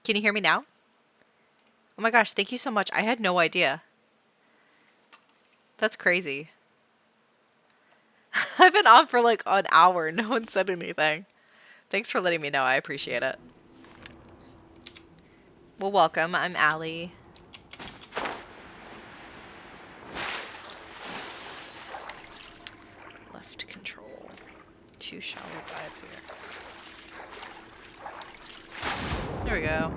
Can you hear me now? Oh my gosh, thank you so much. I had no idea. That's crazy. I've been on for like an hour. No one said anything. Thanks for letting me know. I appreciate it. Well, welcome. I'm Allie. Left control. 2 shallow dive here. There we go.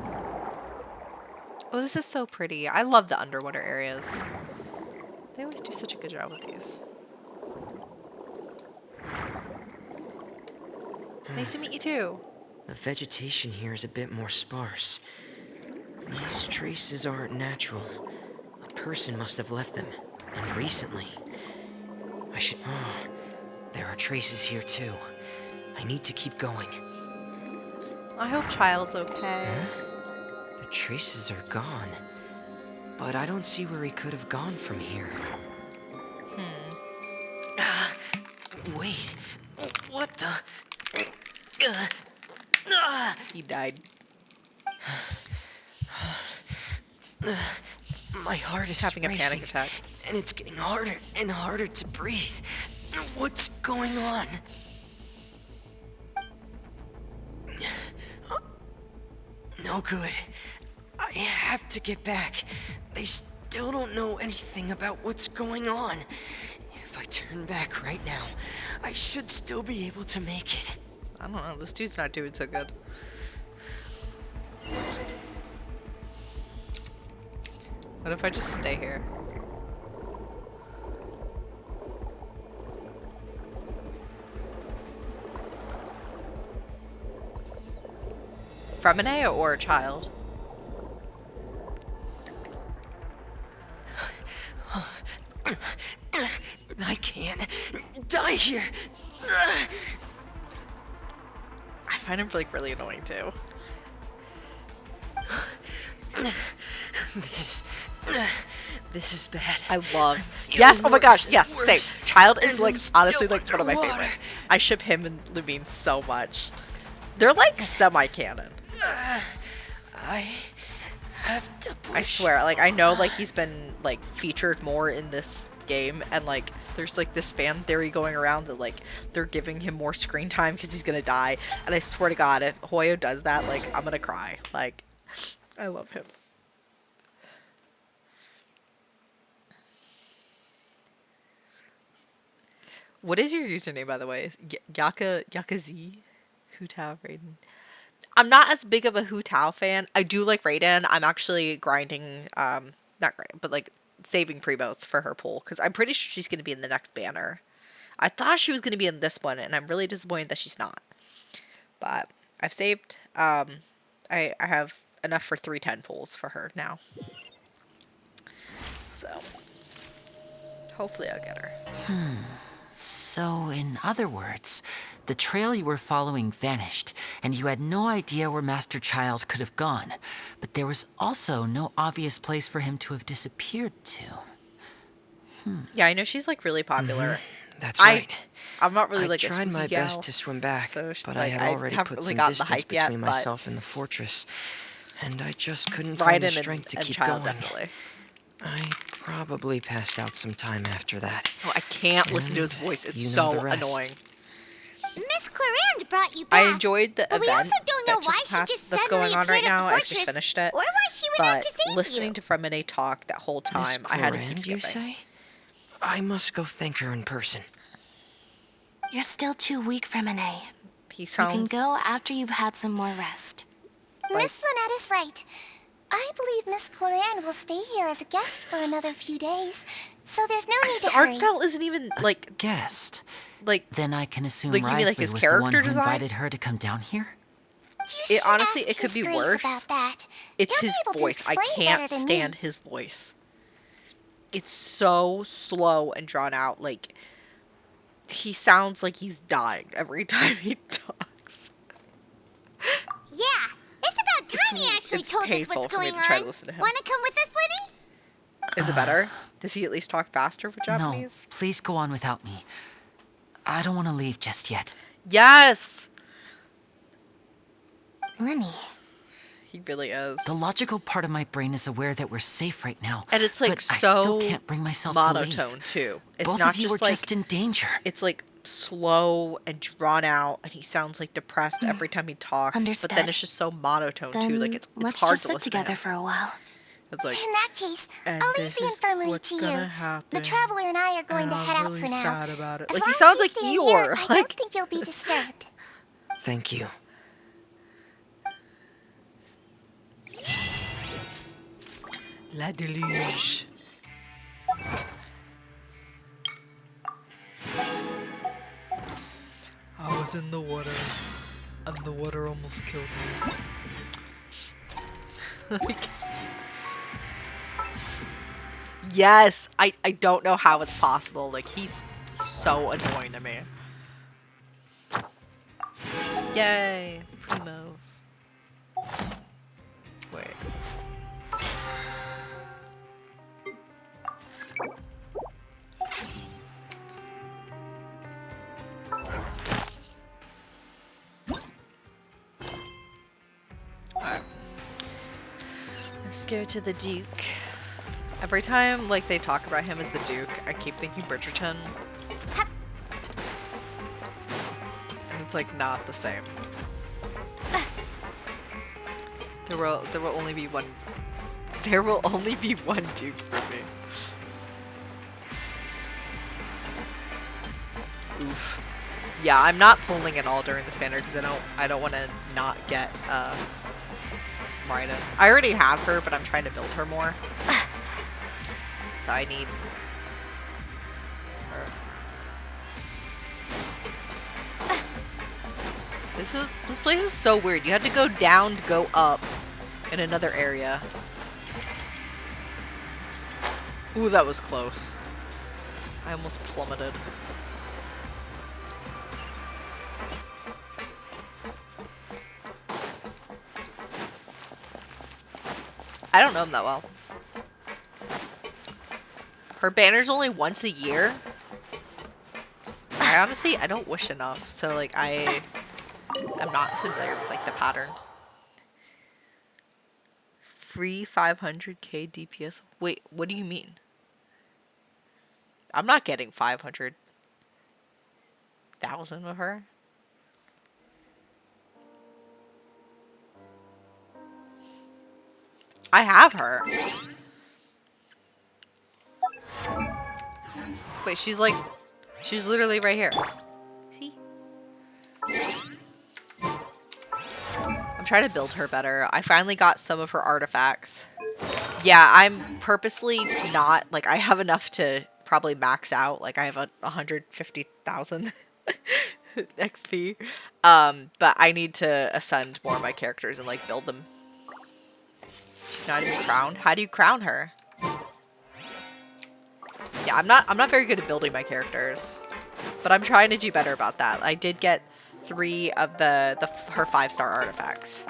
Oh, this is so pretty. I love the underwater areas. They always do such a good job with these. Nice to meet you too. The vegetation here is a bit more sparse. These traces aren't natural. A person must have left them, and recently. I should... Oh, there are traces here too. I need to keep going. I hope Child's okay. Huh? The traces are gone. But I don't see where he could have gone from here. Wait. What the... He died. My heart is having racing, a panic attack. And it's getting harder and harder to breathe. What's going on? No good. I have to get back. They still don't know anything about what's going on. If I turn back right now, I should still be able to make it. I don't know. This dude's not doing so good. What if I just stay here? Femine or Child? I can't die here. I find him like really annoying too. This is bad. I love. Yes. Oh my gosh. Yes. Worse. Same. Child is And like I'm still honestly like one of my underwater. favorites. I ship him and Lumine so much. They're like semi-canon. I have to push. I swear. Like I know like he's been like featured more in this game, and like there's like this fan theory going around that like they're giving him more screen time because he's gonna die. And I swear to God, if Hoyo does that, like I'm gonna cry. Like I love him. What is your username, by the way? Is Yaka Hu Tao Raiden? I'm not as big of a Hu Tao fan. I do like Raiden. I'm actually grinding, not grinding, but like saving pre-boats for her pool because I'm pretty sure she's going to be in the next banner. I thought she was going to be in this one, and I'm really disappointed that she's not. But I've saved. I have enough for 310 pools for her now. So hopefully I'll get her. So, in other words, the trail you were following vanished, and you had no idea where Master Child could have gone. But there was also no obvious place for him to have disappeared to. Yeah, I know she's like really popular. That's right. I'm not really I like a tried my spooky gal, best to swim back, so but like, I had already haven't put really some gotten the distance hype yet, between but myself and the fortress, and I just couldn't find the Raiden strength to and keep Child going. definitely. I probably passed out some time after that. Oh, I can't listen to his And voice. It's you know so the rest. annoying. Miss Clarande brought you back. I enjoyed the but we event also don't know that why just she just that's suddenly going on right appeared at now. the I've just fortress, finished it. or why she went out But to save listening you. to Fremine talk that whole time, Miss I had to keep Clarande, you skipping. say? I must go thank her in person. You're still too weak, Fremine. He You can sounds go after you've had some more rest. Miss Lynette is right. I believe Miss Clarande will stay here as a guest for another few days, so there's no need his to art hurry. style isn't even like Guest. like Then I can assume Like, you mean, like, Wriothesley his was the one character who design? invited her to come down here? You It should honestly, ask it could His be Grace worse. About that. It's He'll his be able to voice. I explain can't better than stand me. his voice. It's so slow and drawn out. Like he sounds like he's dying every time he talks. Yeah, it's about time he actually it's told us painful what's for me going to try to on. listen to him. Wanna come with us, Lenny? Is it better? Does he at least talk faster for No, Japanese? please go on without me. I don't want to leave just yet. Yes. Lenny, He really is. The logical part of my brain is aware that we're safe right now. And it's like but so I still can't bring myself to monotone leave. too. It's Both not of you just are like just in danger. it's like slow and drawn out, and he sounds like depressed every time he talks. But then Understood. it's just so monotone too. Like it's let's hard just to sit listen to together him. for a while. It's like In that case, and I'll leave this the is infirmary what's to you. gonna happen, The traveler and I are going and to I'm head out really for now. sad about it. As Like long he as sounds you like stay Eeyore. here, I Like don't think you'll be disturbed. Thank you. La Deluge. I was in the water, and the water almost killed me. Yes, I don't know how it's possible. Like he's so annoying to me. Yay, Primos. Wait. Alright. Let's go to the Duke. Every time like they talk about him as the Duke, I keep thinking Bridgerton. And it's like not the same. There will only be one Duke for me. Oof. Yeah, I'm not pulling at all during this banner because I don't want to not get Raiden. I already have her, but I'm trying to build her more. So I need her. This place is so weird. You had to go down to go up in another area. Ooh, that was close. I almost plummeted. I don't know him that well. Her banner's only once a year. I don't wish enough, so like I'm not familiar with like the pattern. Free 500k DPS. Wait, what do you mean? I'm not getting 500,000 of her. I have her. Wait, she's literally right here. See? I'm trying to build her better. I finally got some of her artifacts. Yeah, I'm purposely not, like, I have enough to probably max out. Like, I have 150,000 XP. But I need to ascend more of my characters and, like, build them. She's not even crowned. How do you crown her? Yeah, I'm not very good at building my characters, but I'm trying to do better about that. I did get 3 of her 5-star artifacts.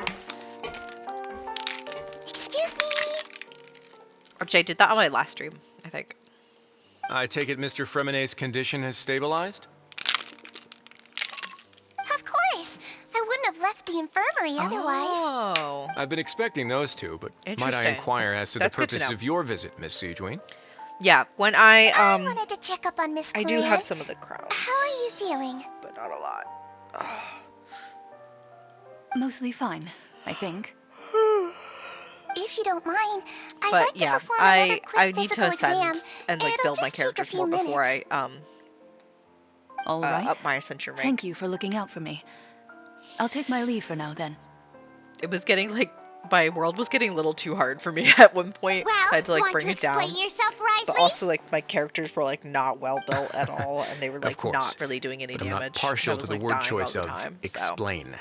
Excuse me. Which I did that on my last stream, I think. I take it Mr. Fremonet's condition has stabilized? Of course. I wouldn't have left the infirmary otherwise. Oh. I've been expecting those two, but might I Interesting. inquire as to That's the good to purpose know. of your visit, Miss Siegeween? Yeah, when I wanted to check up on Miss I do Clarion. have some of the crowns, How are you feeling? but not a lot. Mostly fine, I think. If you don't mind, I'd But like to yeah, perform another quick I need to physical ascend exam. and like It'll build my just take a characters few more before minutes. I All right. up my ascension rank. Thank you for looking out for me. I'll take my leave for now then. It was getting like my world was getting a little too hard for me at one point. Well, So I had to like want bring to it down. explain yourself, Risley? But also like my characters were like not well built at all, and they were like course, not really doing any But I'm damage. not partial and I to was, the like, word dying choice all of the time, so. explain.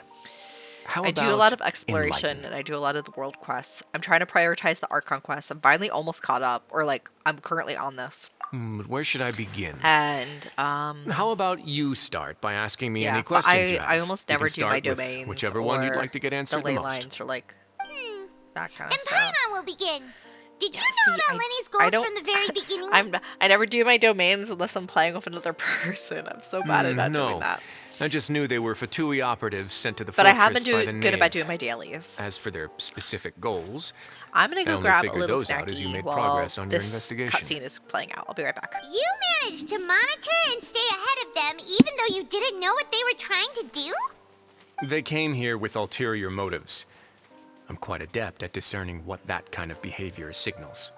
How I about do a lot of exploration enlighten? and I do a lot of the world quests. I'm trying to prioritize the Archon quests. I'm finally almost caught up, or like I'm currently on this. But where should I begin? And How about you start by asking me yeah, any but questions you have? I almost You never can do my start with domains, whichever one you'd or like to get answered the ley most. lines, or like that kind of And stuff. Paimon will begin. Did you Yeah, know see, that I Lenny's don't- goals from the very beginning? I never do my domains unless I'm playing with another person. I'm so bad about no. doing that. I just knew they were Fatui operatives sent to the But I fortress have been by the doing good about Knave. doing my dailies. As for their specific goals, I'm gonna I go only grab a figured little those out as you snacky made while progress on your this investigation. cutscene is playing out. I'll be right back. You managed to monitor and stay ahead of them even though you didn't know what they were trying to do? They came here with ulterior motives. I'm quite adept at discerning what that kind of behavior signals.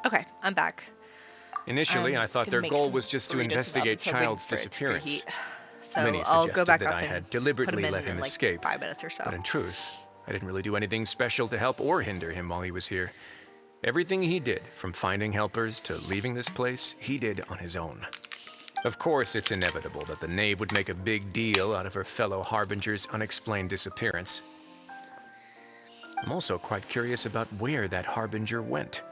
Okay, I'm back. Initially, I'm I thought gonna their make goal some was just to burritos and investigate nuggets, hoping Child's for it to disappearance. preheat. So Many I'll go suggested back that up I and had put deliberately him let in him like escape. 5 minutes or so. But in truth, I didn't really do anything special to help or hinder him while he was here. Everything he did, from finding helpers to leaving this place, he did on his own. Of course, it's inevitable that the knave would make a big deal out of her fellow Harbinger's unexplained disappearance. I'm also quite curious about where that Harbinger went,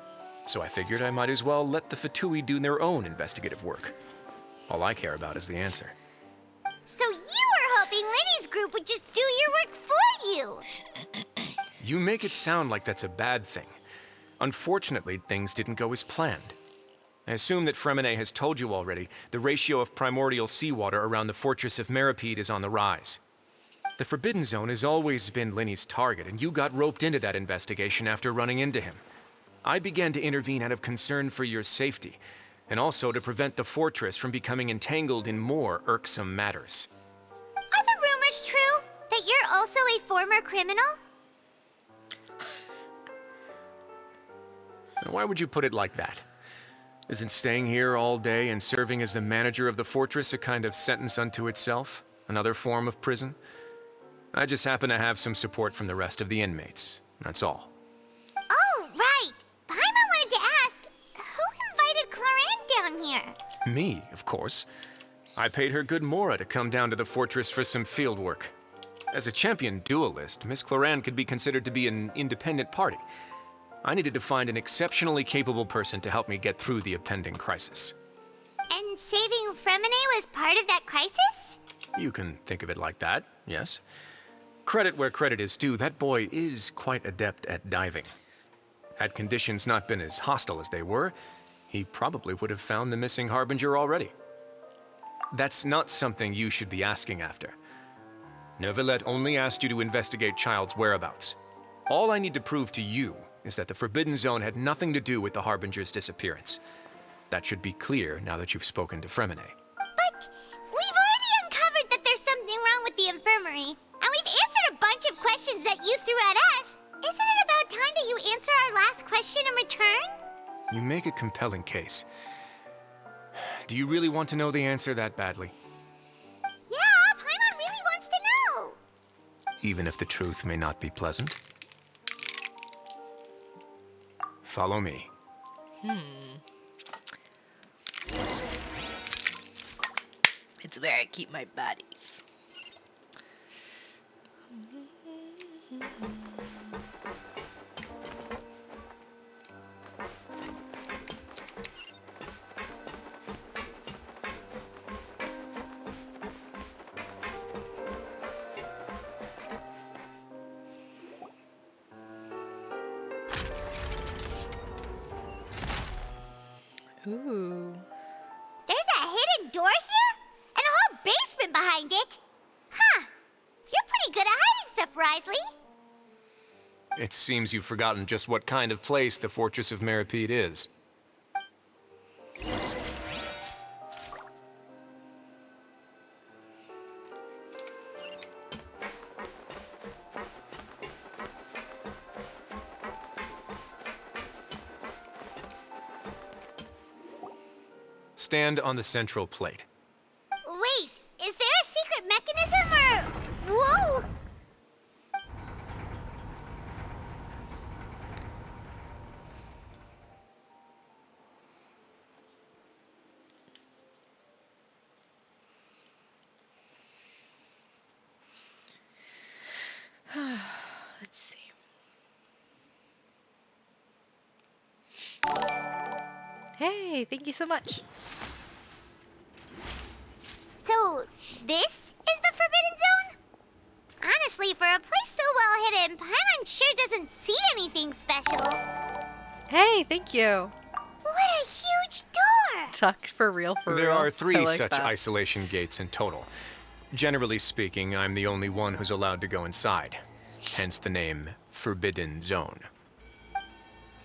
so I figured I might as well let the Fatui do their own investigative work. All I care about is the answer. So you were hoping Lenny's group would just do your work for you. You make it sound like that's a bad thing. Unfortunately, things didn't go as planned. I assume that Fremine has told you already the ratio of primordial seawater around the fortress of Meripede is on the rise. The Forbidden Zone has always been Lenny's target, and you got roped into that investigation after running into him. I began to intervene out of concern for your safety, and also to prevent the fortress from becoming entangled in more irksome matters. Are the rumors true that you're also a former criminal? Why would you put it like that? Isn't staying here all day and serving as the manager of the fortress a kind of sentence unto itself? Another form of prison? I just happen to have some support from the rest of the inmates. That's all. Oh, right. Paimon wanted to ask, who invited Cloran down here? Me, of course. I paid her good mora to come down to the fortress for some field work. As a champion duelist, Miss Cloran could be considered to be an independent party. I needed to find an exceptionally capable person to help me get through the impending crisis. And saving Fremine was part of that crisis? You can think of it like that, yes. Credit where credit is due, that boy is quite adept at diving. Had conditions not been as hostile as they were, he probably would have found the missing Harbinger already. That's not something you should be asking after. Neuvillette only asked you to investigate Child's whereabouts. All I need to prove to you is that the Forbidden Zone had nothing to do with the Harbinger's disappearance. That should be clear now that you've spoken to Fremine. But we've already uncovered that there's something wrong with the infirmary, and we've answered a bunch of questions that you threw at us. Isn't it about time that you answer our last question in return? You make a compelling case. Do you really want to know the answer that badly? Yeah, Paimon really wants to know. Even if the truth may not be pleasant? Follow me. It's where I keep my baddies. Ooh. There's a hidden door here? And a whole basement behind it? Huh. You're pretty good at hiding stuff, Risley. It seems you've forgotten just what kind of place the Fortress of Meripede is. Stand on the central plate. Wait, is there a secret mechanism or... Whoa! Let's see. Hey, thank you so much. So, this is the Forbidden Zone? Honestly, for a place so well hidden, Paimon sure doesn't see anything special. Hey, thank you. What a huge door! Tuck for real, for real. There are I 3 like such that. isolation gates in total. Generally speaking, I'm the only one who's allowed to go inside. Hence the name Forbidden Zone.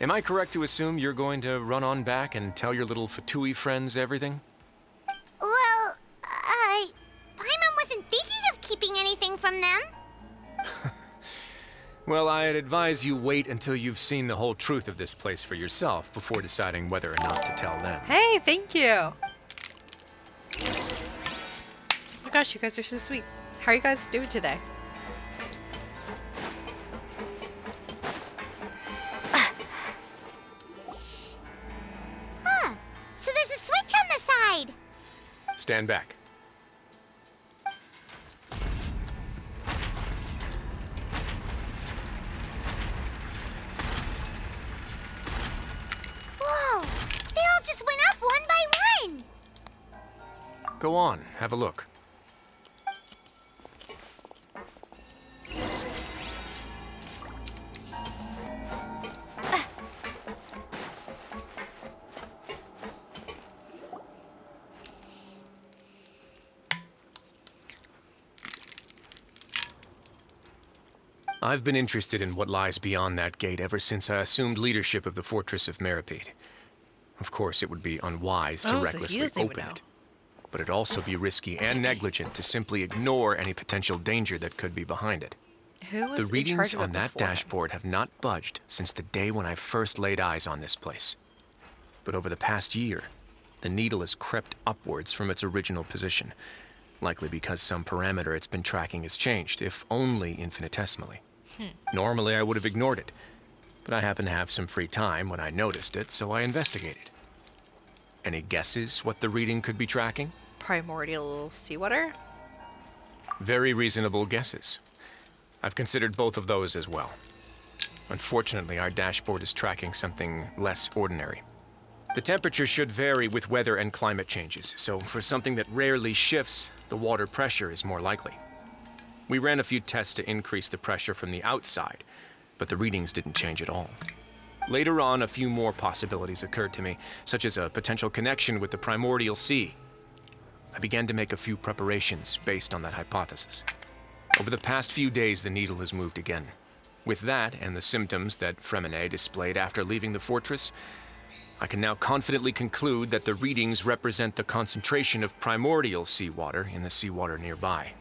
Am I correct to assume you're going to run on back and tell your little Fatui friends everything? Well, Paimon wasn't thinking of keeping anything from them. Well, I'd advise you wait until you've seen the whole truth of this place for yourself before deciding whether or not to tell them. Hey, thank you. Oh my gosh, you guys are so sweet. How are you guys doing today? Huh. So there's a switch on the side. Stand back. Whoa. They all just went up one by one. Go on, have a look. I've been interested in what lies beyond that gate ever since I assumed leadership of the Fortress of Meripede. Of course, it would be unwise to Oh, so he recklessly doesn't even open know. it. But it'd also be risky and negligent to simply ignore any potential danger that could be behind it. Who was The in charge readings of on it that before him? dashboard have not budged since the day when I first laid eyes on this place. But over the past year, the needle has crept upwards from its original position, likely because some parameter it's been tracking has changed, if only infinitesimally. Normally, I would have ignored it, but I happened to have some free time when I noticed it, so I investigated. Any guesses what the reading could be tracking? Primordial seawater? Very reasonable guesses. I've considered both of those as well. Unfortunately, our dashboard is tracking something less ordinary. The temperature should vary with weather and climate changes, so for something that rarely shifts, the water pressure is more likely. We ran a few tests to increase the pressure from the outside, but the readings didn't change at all. Later on, a few more possibilities occurred to me, such as a potential connection with the primordial sea. I began to make a few preparations based on that hypothesis. Over the past few days, the needle has moved again. With that, and the symptoms that Fremine displayed after leaving the fortress, I can now confidently conclude that the readings represent the concentration of primordial seawater in the seawater nearby.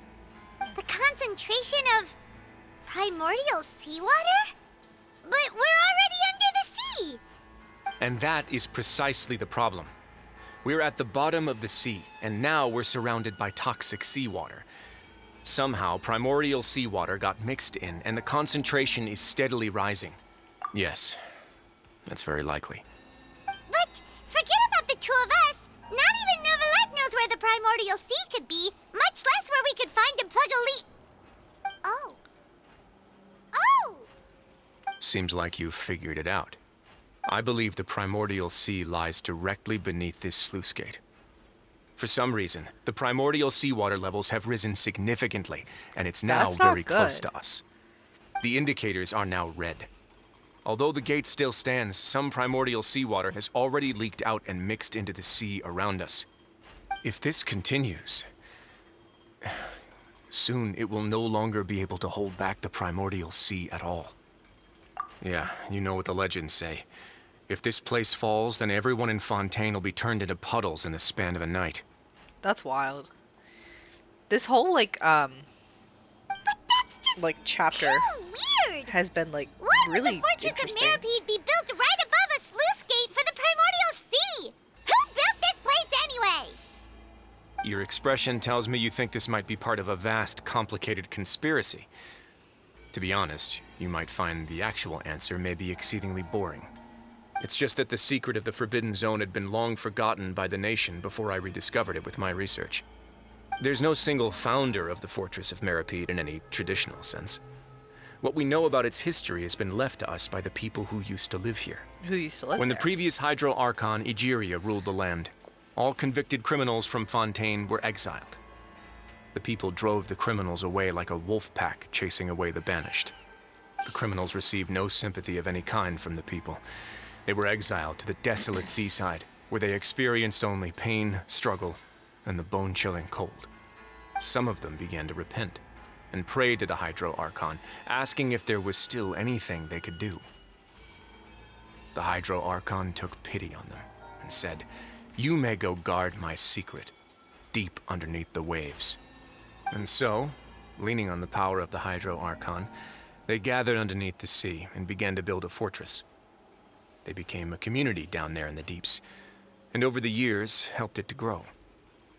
The concentration of primordial seawater? But we're already under the sea! And that is precisely the problem. We're at the bottom of the sea, and now we're surrounded by toxic seawater. Somehow, primordial seawater got mixed in, and the concentration is steadily rising. Yes, that's very likely. But forget about the two of us. Not even Novelette knows where the primordial sea could be, much less where we could find and plug a leak. Oh. Oh! Seems like you've figured it out. I believe the primordial sea lies directly beneath this sluice gate. For some reason, the primordial seawater levels have risen significantly, and it's now That's not very close good. to us. The indicators are now red. Although the gate still stands, some primordial seawater has already leaked out and mixed into the sea around us. If this continues, soon it will no longer be able to hold back the primordial sea at all. Yeah, you know what the legends say. If this place falls, then everyone in Fontaine will be turned into puddles in the span of a night. That's wild. This whole But that's just chapter too weird! has been Why really would the Fortress interesting. of Meripede be built right above a sluice gate for the primordial sea? Who built this place anyway? Your expression tells me you think this might be part of a vast, complicated conspiracy. To be honest, you might find the actual answer may be exceedingly boring. It's just that the secret of the Forbidden Zone had been long forgotten by the nation before I rediscovered it with my research. There's no single founder of the Fortress of Meripede in any traditional sense. What we know about its history has been left to us by the people who used to live here. Who used to live When there? the previous Hydro Archon, Egeria, ruled the land, all convicted criminals from Fontaine were exiled. The people drove the criminals away like a wolf pack chasing away the banished. The criminals received no sympathy of any kind from the people. They were exiled to the desolate seaside, where they experienced only pain, struggle, and the bone-chilling cold. Some of them began to repent and prayed to the Hydro Archon, asking if there was still anything they could do. The Hydro Archon took pity on them and said, "You may go guard my secret, deep underneath the waves." And so, leaning on the power of the Hydro Archon, They gathered underneath the sea and began to build a fortress. They became a community down there in the deeps, and over the years helped it to grow.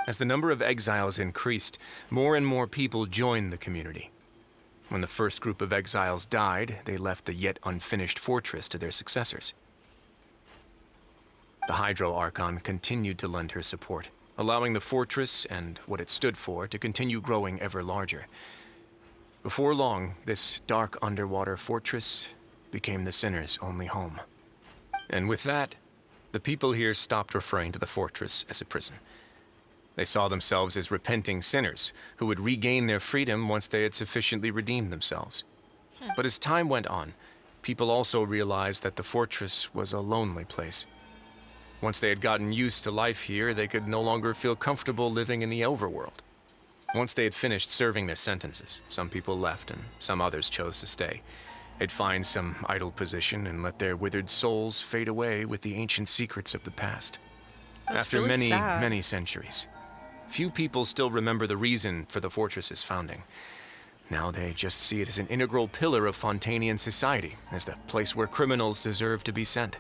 As the number of exiles increased, more and more people joined the community. When the first group of exiles died, they left the yet unfinished fortress to their successors. The Hydro Archon continued to lend her support, allowing the fortress and what it stood for to continue growing ever larger. Before long, this dark underwater fortress became the Sinner's only home. And with that, the people here stopped referring to the fortress as a prison. They saw themselves as repenting sinners who would regain their freedom once they had sufficiently redeemed themselves. But as time went on, people also realized that the fortress was a lonely place. Once they had gotten used to life here, they could no longer feel comfortable living in the overworld. Once they had finished serving their sentences, some people left and some others chose to stay. They'd find some idle position and let their withered souls fade away with the ancient secrets of the past. That's After really many, sad. many centuries, few people still remember the reason for the fortress's founding. Now they just see it as an integral pillar of Fontanian society, as the place where criminals deserve to be sent.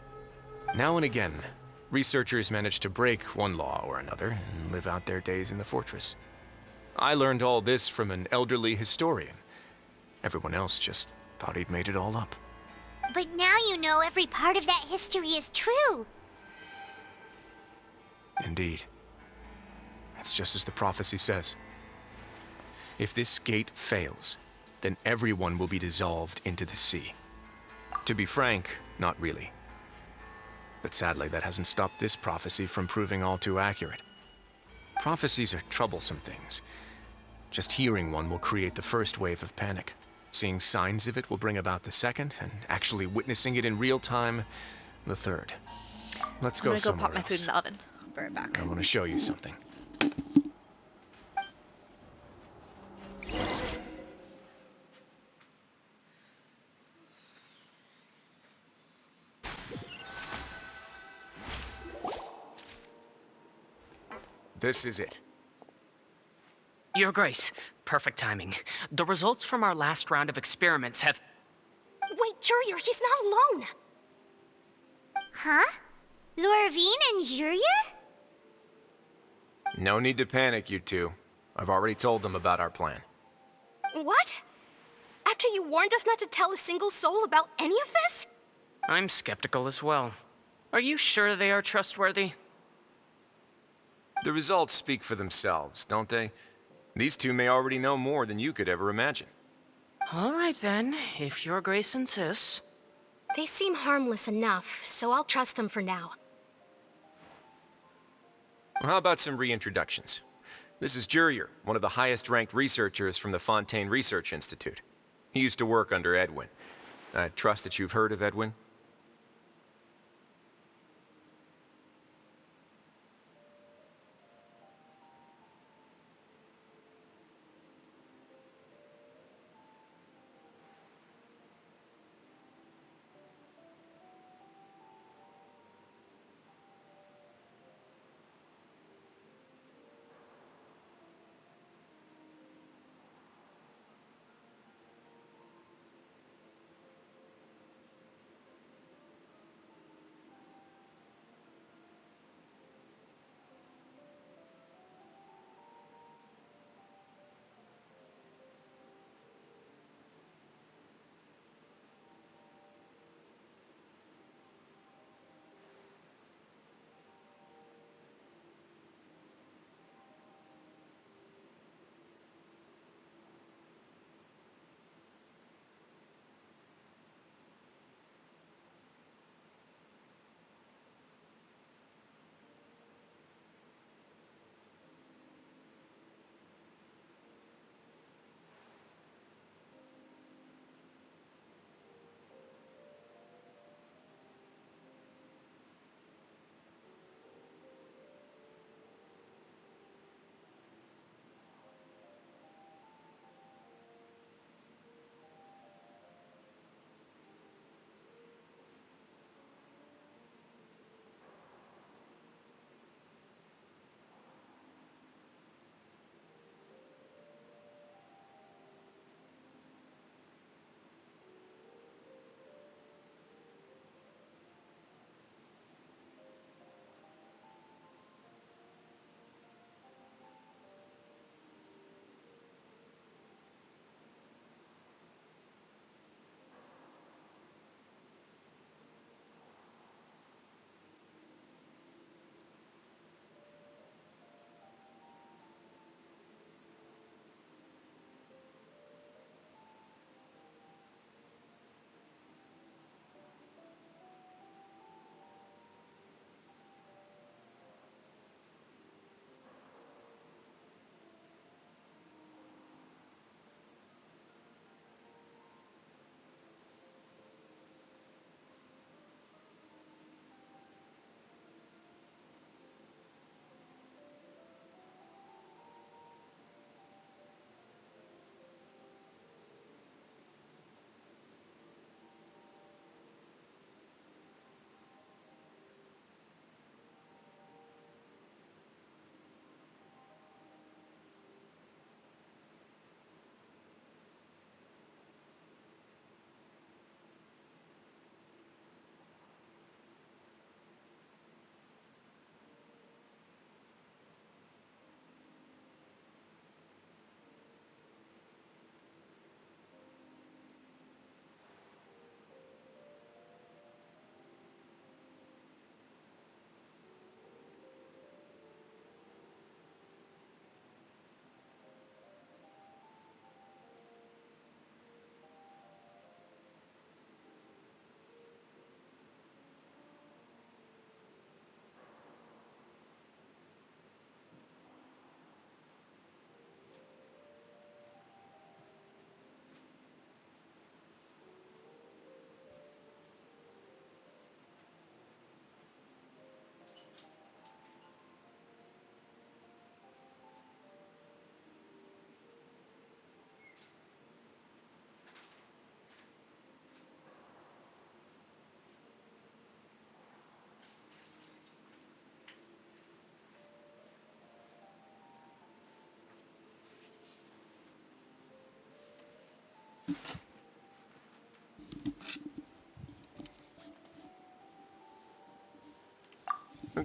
Now and again, researchers manage to break one law or another and live out their days in the fortress. I learned all this from an elderly historian. Everyone else just thought he'd made it all up. But now you know every part of that history is true. Indeed. It's just as the prophecy says. If this gate fails, then everyone will be dissolved into the sea. To be frank, not really. But sadly, that hasn't stopped this prophecy from proving all too accurate. Prophecies are troublesome things. Just hearing one will create the first wave of panic. Seeing signs of it will bring about the second, and actually witnessing it in real time, the third. Let's I'm go gonna go somewhere pop my food else. in the oven. I'll be right back. I want to show you something. This is it. Your Grace, perfect timing. The results from our last round of experiments have... Wait, Jurier, he's not alone. Huh? Lorvine and Jurier? No need to panic, you two. I've already told them about our plan. What? After you warned us not to tell a single soul about any of this? I'm skeptical as well. Are you sure they are trustworthy? The results speak for themselves, don't they? These two may already know more than you could ever imagine. All right then, if Your Grace insists. They seem harmless enough, so I'll trust them for now. Well, how about some reintroductions? This is Jurier, one of the highest-ranked researchers from the Fontaine Research Institute. He used to work under Edwin. I trust that you've heard of Edwin?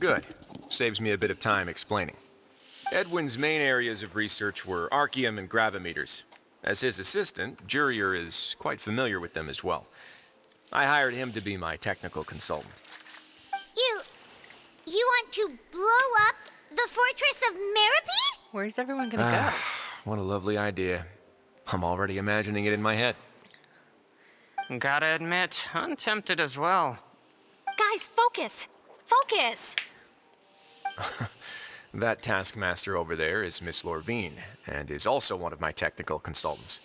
Good. Saves me a bit of time explaining. Edwin's main areas of research were Archeum and gravimeters. As his assistant, Jurier is quite familiar with them as well. I hired him to be my technical consultant. You want to blow up the fortress of Meripede? Where's everyone gonna go? What a lovely idea. I'm already imagining it in my head. Gotta admit, I'm tempted as well. Guys, focus! Focus! That taskmaster over there is Miss Lorvine, and is also one of my technical consultants.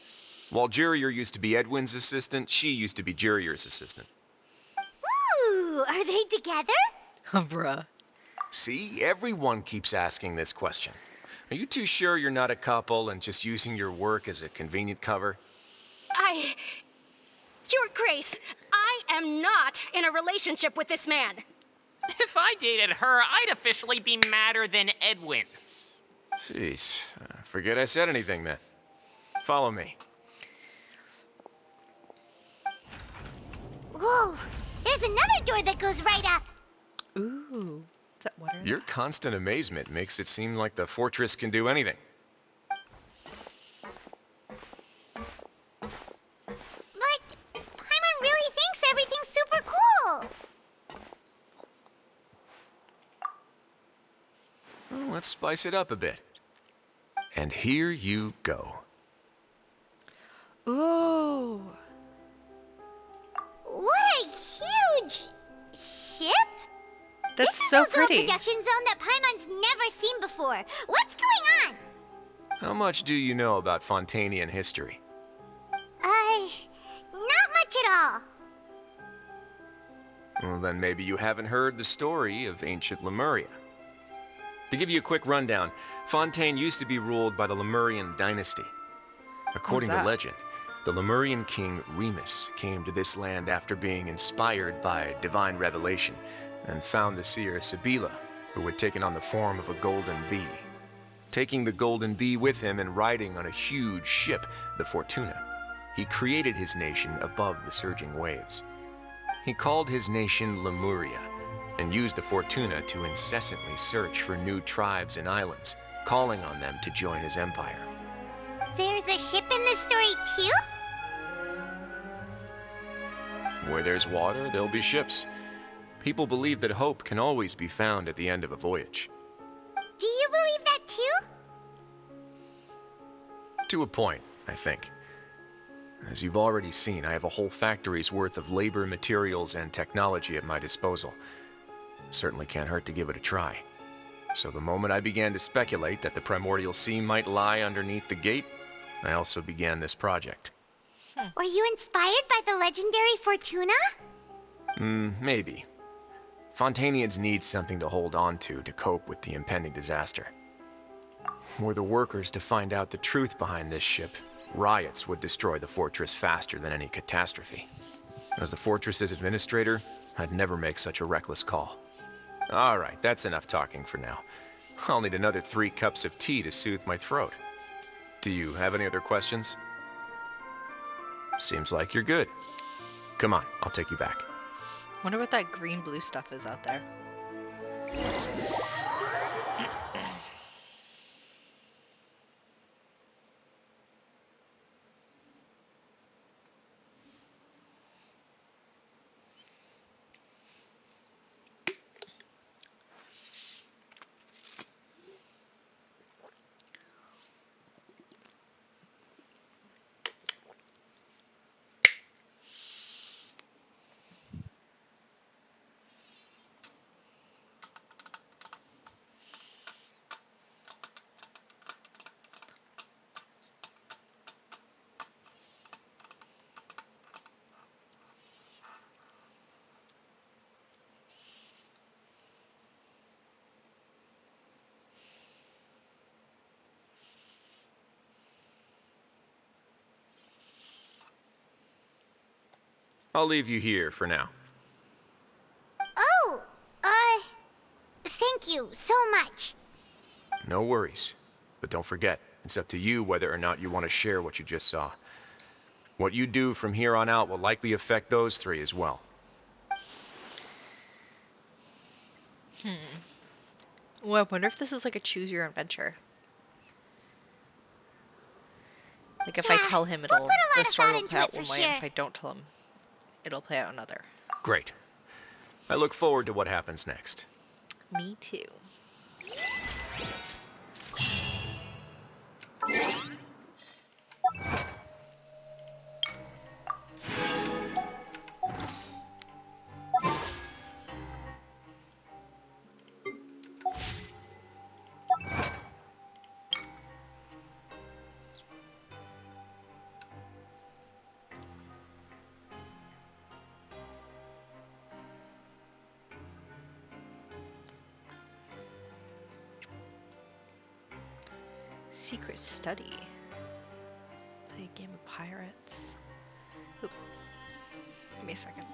While Jurier used to be Edwin's assistant, she used to be Jurier's assistant. Ooh, are they together? Oh, bruh. See, everyone keeps asking this question. Are you too sure you're not a couple and just using your work as a convenient cover? Your Grace, I am not in a relationship with this man. If I dated her, I'd officially be madder than Edwin. Jeez, forget I said anything then. Follow me. Whoa, there's another door that goes right up. Ooh. Is that water? Your constant amazement makes it seem like the fortress can do anything. But Paimon really thinks everything's super cool. Well, let's spice it up a bit. And here you go. Ooh. What a huge ship! That's This is so also a pretty. production zone that Paimon's never seen before. What's going on? How much do you know about Fontanian history? Not much at all. Well, then maybe you haven't heard the story of ancient Lemuria. To give you a quick rundown, Fontaine used to be ruled by the Lemurian dynasty. According to that? legend, the Lemurian king Remus came to this land after being inspired by divine revelation and found the seer Sibila, who had taken on the form of a golden bee. Taking the golden bee with him and riding on a huge ship, the Fortuna, he created his nation above the surging waves. He called his nation Lemuria and used the Fortuna to incessantly search for new tribes and islands, calling on them to join his empire. There's a ship in this story too? Where there's water, there'll be ships. People believe that hope can always be found at the end of a voyage. Do you believe that too? To a point, I think. As you've already seen, I have a whole factory's worth of labor, materials, and technology at my disposal. Certainly can't hurt to give it a try. So the moment I began to speculate that the Primordial Sea might lie underneath the gate, I also began this project. Were you inspired by the legendary Fortuna? Maybe. Fontanians need something to hold on to cope with the impending disaster. Were the workers to find out the truth behind this ship, riots would destroy the fortress faster than any catastrophe. As the fortress's administrator, I'd never make such a reckless call. All right, that's enough talking for now. I'll need another 3 cups of tea to soothe my throat. Do you have any other questions? Seems like you're good. Come on, I'll take you back. Wonder what that green-blue stuff is out there. I'll leave you here for now. Oh, thank you so much. No worries. But don't forget, it's up to you whether or not you want to share what you just saw. What you do from here on out will likely affect those 3 as well. Well, I wonder if this is like a choose your adventure. Like if I Yeah, tell him, we'll put a lot the of story thought will into play out it for one way, and if sure. I don't tell him, it'll play out another. Great. I look forward to what happens next. Me too. Secret study. Play a game of pirates. Ooh. Give me a second.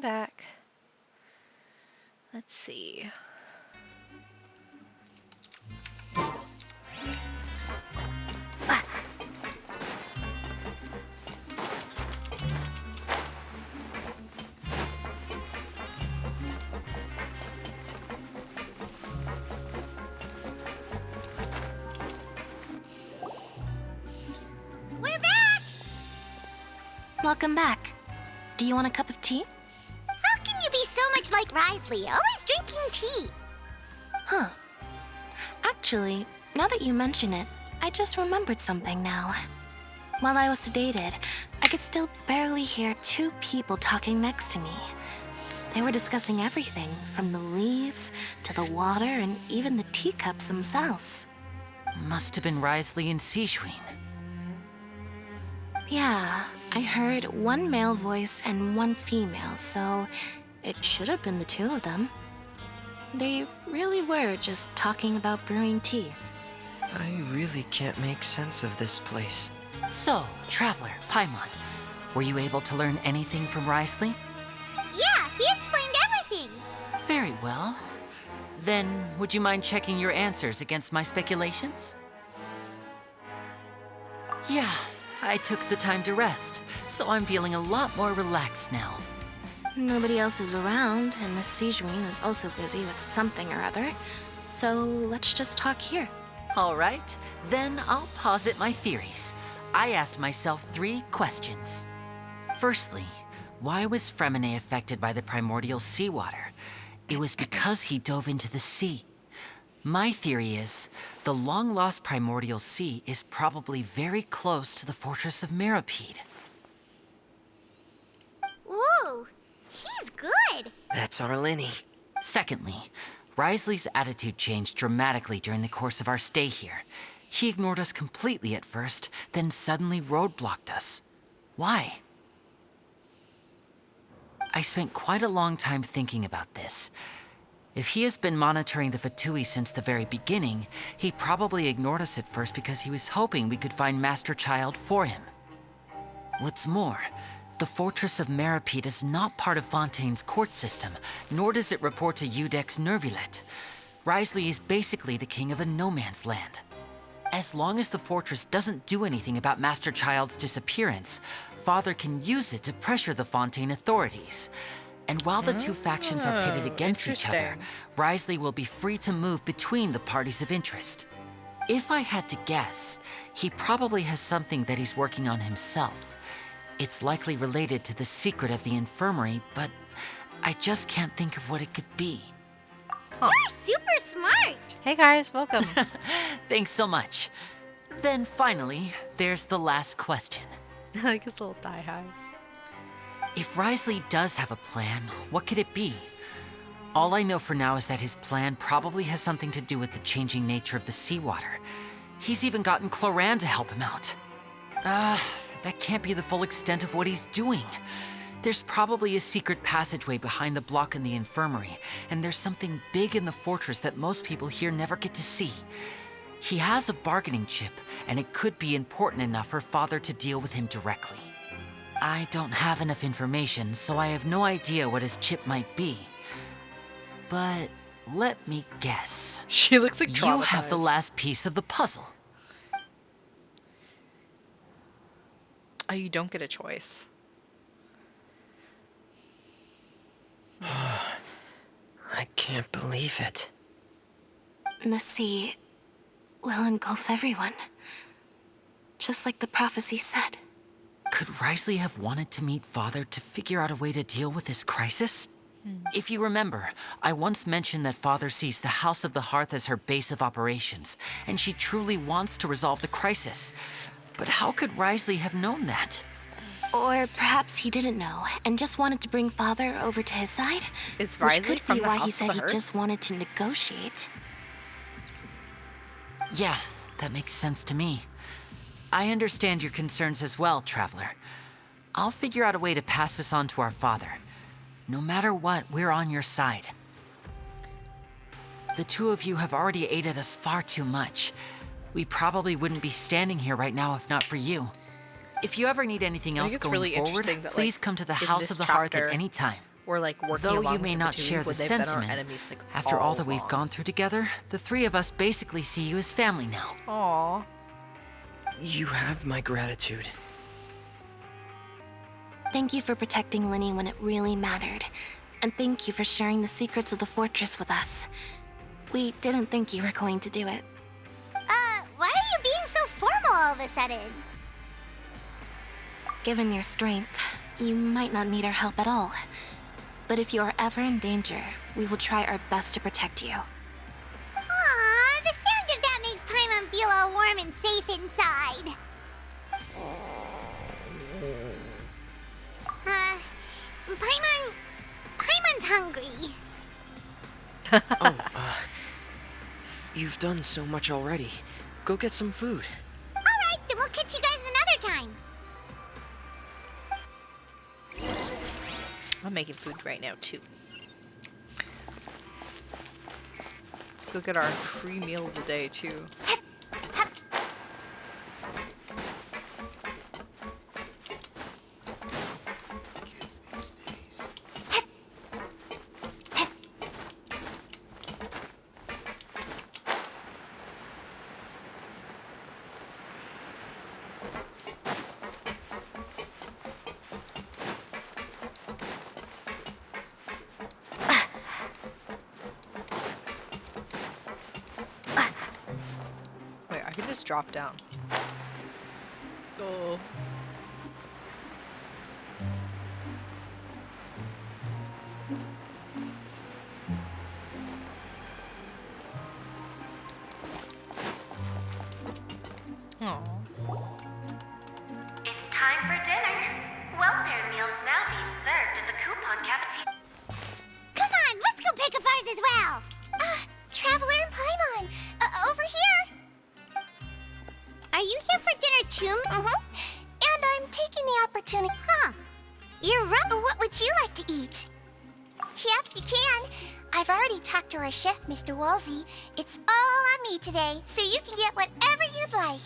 back. Let's see. We're back! Welcome back. Do you want a cup of tea? How can you be so much like Risley, always drinking tea? Huh. Actually, now that you mention it, I just remembered something now. While I was sedated, I could still barely hear two people talking next to me. They were discussing everything, from the leaves to the water and even the teacups themselves. Must have been Risley and Sijwin. Yeah, I heard one male voice and one female, so it should have been the two of them. They really were just talking about brewing tea. I really can't make sense of this place. So, Traveler, Paimon, were you able to learn anything from Risley? Yeah, he explained everything. Very well. Then, would you mind checking your answers against my speculations? Yeah, I took the time to rest, so I'm feeling a lot more relaxed now. Nobody else is around, and Miss Sijwin is also busy with something or other. So let's just talk here. All right, then I'll posit my theories. I asked myself 3 questions. Firstly, why was Fremine affected by the primordial seawater? It was because he dove into the sea. My theory is, the long-lost primordial sea is probably very close to the fortress of Meropide. Ooh, he's good. That's Arlini. Secondly, Risley's attitude changed dramatically during the course of our stay here. He ignored us completely at first, then suddenly roadblocked us. Why? I spent quite a long time thinking about this. If he has been monitoring the Fatui since the very beginning, he probably ignored us at first because he was hoping we could find Master Child for him. What's more, the Fortress of Meropide is not part of Fontaine's court system, nor does it report to Eudex Nervulet. Risley is basically the king of a no-man's land. As long as the fortress doesn't do anything about Master Child's disappearance, Father can use it to pressure the Fontaine authorities. And while the two factions are pitted against each other, interesting. Risley will be free to move between the parties of interest. If I had to guess, he probably has something that he's working on himself. It's likely related to the secret of the infirmary, but I just can't think of what it could be. You're super smart. Hey guys, welcome. Thanks so much. Then finally, there's the last question. I like his little thigh highs. If Risley does have a plan, what could it be? All I know for now is that his plan probably has something to do with the changing nature of the seawater. He's even gotten Cloran to help him out. That can't be the full extent of what he's doing. There's probably a secret passageway behind the block in the infirmary, and there's something big in the fortress that most people here never get to see. He has a bargaining chip, and it could be important enough for Father to deal with him directly. I don't have enough information, so I have no idea what his chip might be. But let me guess. She looks like You have the traumatized. last piece of the puzzle. Oh, you don't get a choice. I can't believe it. The sea will engulf everyone. Just like the prophecy said. Could Risley have wanted to meet Father to figure out a way to deal with this crisis? If you remember, I once mentioned that Father sees the House of the Hearth as her base of operations, and she truly wants to resolve the crisis. But how could Risley have known that? Or perhaps he didn't know and just wanted to bring Father over to his side. Is Which Risley could from be the why he House of said the he Hearth? just wanted to negotiate. Yeah, that makes sense to me. I understand your concerns as well, Traveler. I'll figure out a way to pass this on to our father. No matter what, we're on your side. The two of you have already aided us far too much. We probably wouldn't be standing here right now if not for you. If you ever need anything I else think it's going really forward, interesting that, please like, come to the in House this of the Hearth chapter, at any time. Or like working Though along you with may the not Batui share when the they've been our sentiment, enemies, like, after all that we've along. gone through together, the three of us basically see you as family now. Aw. You have my gratitude. Thank you for protecting Linny when it really mattered. And thank you for sharing the secrets of the fortress with us. We didn't think you were going to do it. Why are you being so formal all of a sudden? Given your strength, you might not need our help at all. But if you are ever in danger, we will try our best to protect you. Aw, the sound of that makes Paimon feel all warm and safe inside. Paimon's hungry. You've done so much already. Go get some food. Alright, then we'll catch you guys another time. I'm making food right now too. Let's go get our free meal of the day too. Wait, I can just drop down. Oh. Aw. It's time for dinner. Welfare meals now being served in the coupon cafeteria. Come on, let's go pick up ours as well. Traveler and Paimon, over here. Are you here for dinner too? And I'm taking the opportunity. Huh. You're right. What would you like to eat? Yep, you can. I've already talked to our chef, Mr. Wolsey. It's all on me today, so you can get whatever you'd like.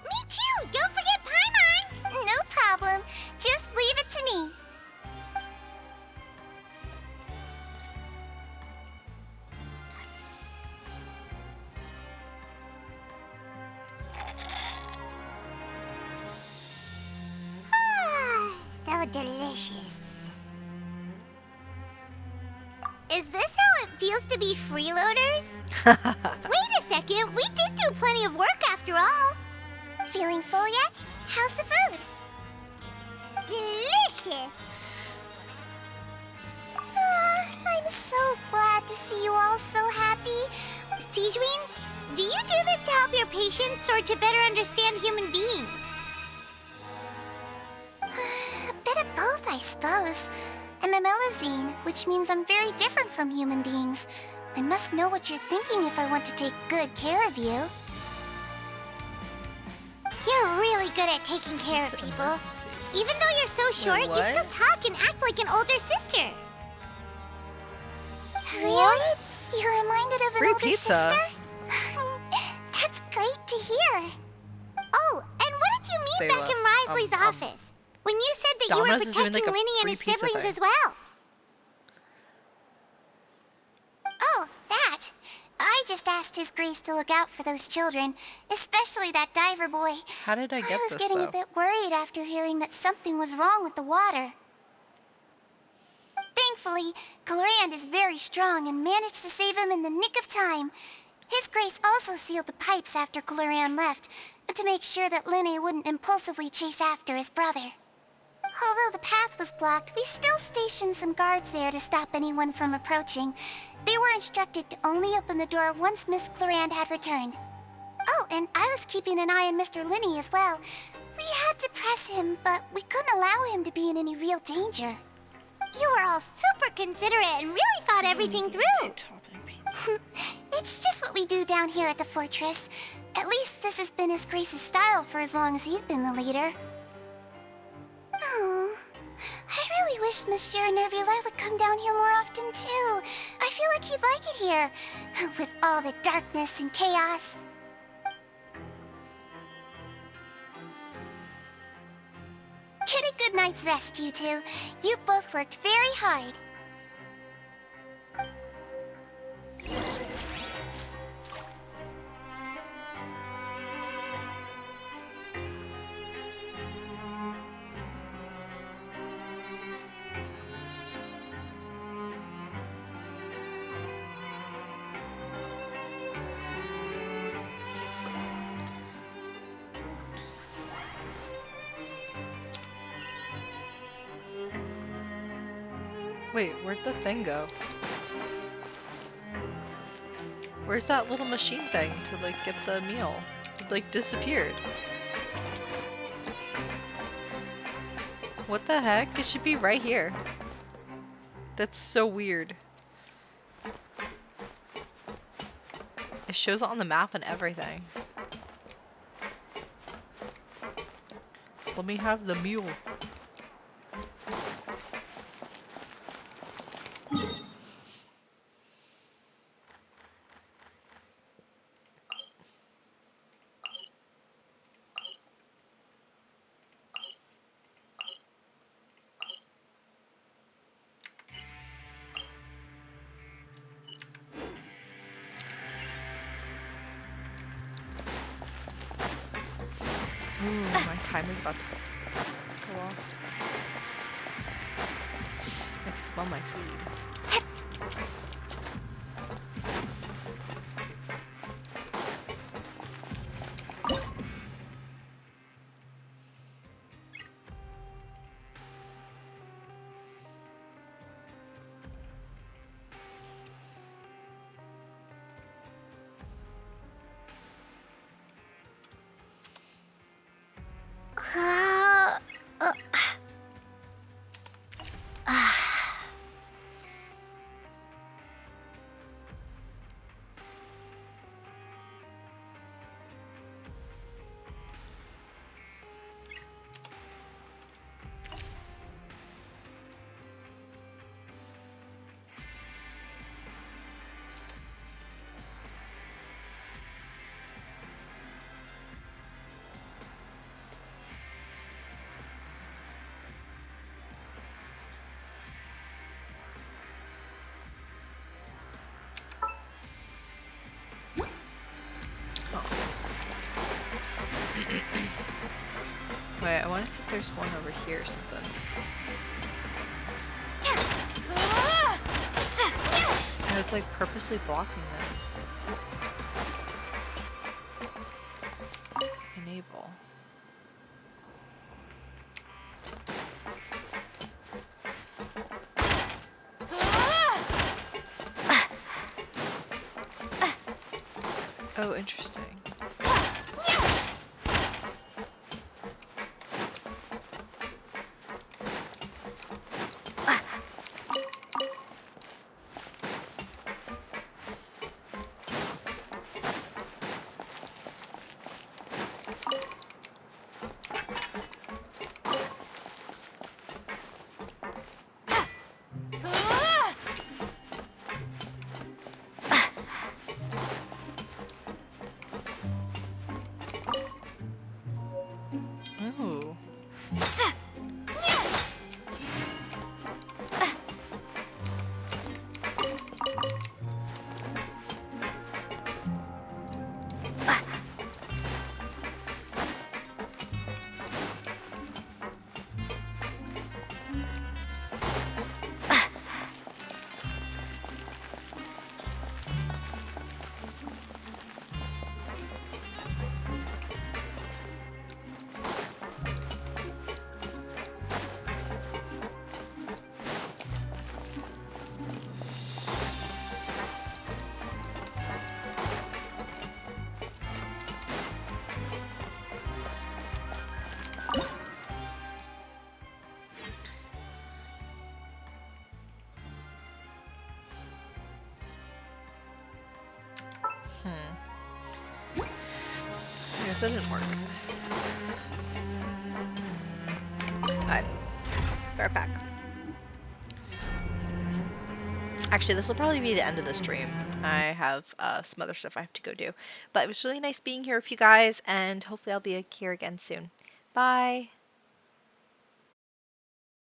Me too! Don't forget Paimon! No problem. Just leave it to me. So delicious. Is this how it feels to be freeloaders? Wait a second, we did do plenty of work after all. Feeling full yet? How's the food? Delicious. I'm so glad to see you all so happy. Sigewinne, do you do this to help your patients or to better understand human beings? A bit of both, I suppose. I'm a Melusine, which means I'm very different from human beings. I must know what you're thinking if I want to take good care of you. You're really good at taking care of people. Even though you're so short, you what? still talk and act like an older sister. Really? What? You're reminded of an Free older pizza? sister? That's great to hear. Oh, and what did you Say mean back in less. Risley's office? When you said that you were Domino's is doing, protecting like, a Linny and free his pizza siblings thing. as well. Oh, that. I just asked His Grace to look out for those children, especially that diver boy. How did I get was this getting though? a bit worried after hearing that something was wrong with the water. Thankfully, Colorand is very strong and managed to save him in the nick of time. His Grace also sealed the pipes after Colorand left, to make sure that Linny wouldn't impulsively chase after his brother. Although the path was blocked, we still stationed some guards there to stop anyone from approaching. They were instructed to only open the door once Miss Clorand had returned. Oh, and I was keeping an eye on Mr. Linny as well. We had to press him, but we couldn't allow him to be in any real danger. You were all super considerate and really thought everything through. It's just what we do down here at the fortress. At least this has been His Grace's style for as long as he's been the leader. Oh, I really wish Monsieur Nervula would come down here more often too. I feel like he'd like it here, with all the darkness and chaos. Get a good night's rest, you two. You both worked very hard. Wait, where'd the thing go? Where's that little machine thing to like get the meal? It like disappeared. What the heck? It should be right here. That's so weird. It shows it on the map and everything. Let me have the mule. Ooh, my time is about to go off. I can smell my food. Wait, I want to see if there's one over here or something. And it's like purposely blocking this. Enable. Oh, interesting. Oh. I guess that didn't work. Alright. Backpack. Actually, this will probably be the end of the stream. I have some other stuff I have to go do. But it was really nice being here with you guys, and hopefully I'll be here again soon. Bye!